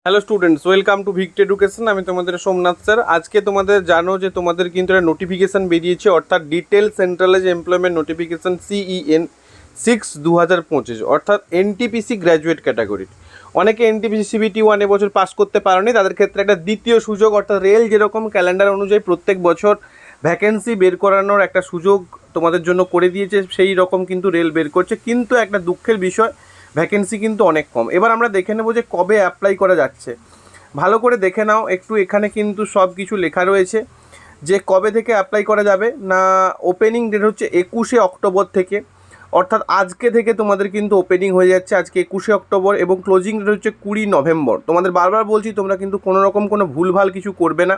Hello students, welcome to Vict education. আমি তোমাদের Somnath sir. আজকে তোমাদের জানো যে তোমাদের কিন্তু একটা নোটিফিকেশান বেরিয়েছে, অর্থাৎ detail centralise employment notification CEN 6/2025, অর্থাৎ NTPC গ্র্যাজুয়েট ক্যাটাগরির। অনেকে NTPC CBT 1 এবছর পাস করতে পারেনি, তাদের ক্ষেত্রে একটা দ্বিতীয় সুযোগ, অর্থাৎ রেল যেরকম ক্যালেন্ডার অনুযায়ী প্রত্যেক বছর ভ্যাকেন্সি বের করানোর একটা সুযোগ তোমাদের জন্য করে দিয়েছে, সেই রকম কিন্তু রেল বের করছে। কিন্তু একটা দুঃখের বিষয়, ভ্যাকেন্সি কিন্তু অনেক কম। এবার আমরা দেখে নেব যে কবে অ্যাপ্লাই করা যাচ্ছে। ভালো করে দেখে নাও একটু, এখানে কিন্তু সব কিছু লেখা রয়েছে যে কবে থেকে অ্যাপ্লাই করা যাবে। না, ওপেনিং ডেট হচ্ছে 21শে অক্টোবর থেকে, অর্থাৎ আজকে থেকে তোমাদের কিন্তু ওপেনিং হয়ে যাচ্ছে, আজকে 21শে অক্টোবর, এবং ক্লোজিং ডেট হচ্ছে 20 নভেম্বর। তোমাদের বারবার বলছি তোমরা কিন্তু কোনো রকম কোনো ভুলভাল কিছু করবে না,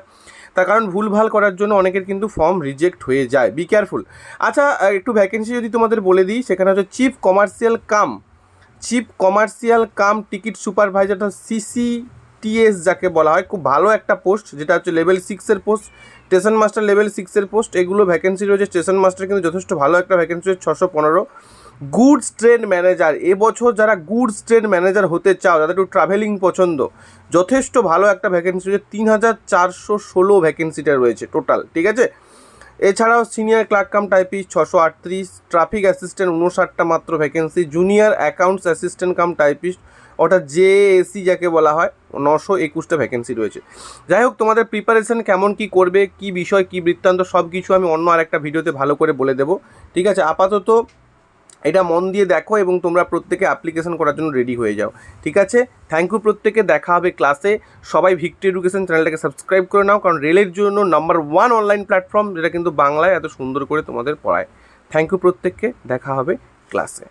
তার কারণ ভুলভাল করার জন্য অনেকের কিন্তু ফর্ম রিজেক্ট হয়ে যায়। Be careful. আচ্ছা, একটু ভ্যাকেন্সি যদি তোমাদের বলে দিই, সেখানে হচ্ছে chief commercial cum ticket supervisor, CCTS যাকে বলা হয়, খুব ভালো একটা পোস্ট, যেটা হচ্ছে লেভেল 6-এর পোস্ট। স্টেশন মাস্টার লেভেল 6-এর পোস্ট, এগুলো ভ্যাকেন্সি রয়েছে। স্টেশন মাস্টার কিন্তু যথেষ্ট ভালো একটা ভ্যাকেন্সি রয়েছে, 615। গুডস ট্রেন ম্যানেজার, এবছর যারা গুডস ট্রেন ম্যানেজার হতে চাও, যাদের একটু ট্রাভেলিং পছন্দ, যথেষ্ট ভালো একটা ভ্যাকেন্সি রয়েছে। 3416 ভ্যাকেন্সিটা রয়েছে টোটাল, ঠিক আছে। এছাড়াও senior clerk cum typist 638, traffic assistant 59টা মাত্র vacancy, junior accounts assistant cum typist অর্থাৎ JAC যাকে বলা হয়, 921টা ভ্যাকেন্সি রয়েছে। যাই হোক, তোমাদের প্রিপারেশন কেমন কি করবে, কি বিষয়, কি বৃত্তান্ত, সব কিছু আমি অন্য আরেকটা ভিডিওতে ভালো করে বলে দেবো, ঠিক আছে। আপাতত এটা মন দিয়ে দেখো এবং তোমরা প্রত্যেকে অ্যাপ্লিকেশন করার জন্য রেডি হয়ে যাও, ঠিক আছে। থ্যাংক ইউ প্রত্যেকে, দেখা হবে ক্লাসে। সবাই ভিক্ট এডুকেশন চ্যানেলটাকে সাবস্ক্রাইব করে নাও, কারণ রেলের জন্য নাম্বার 1 অনলাইন প্ল্যাটফর্ম, যেটা কিন্তু বাংলায় এত সুন্দর করে তোমাদের পড়ায়। থ্যাংক ইউ প্রত্যেককে, দেখা হবে ক্লাসে।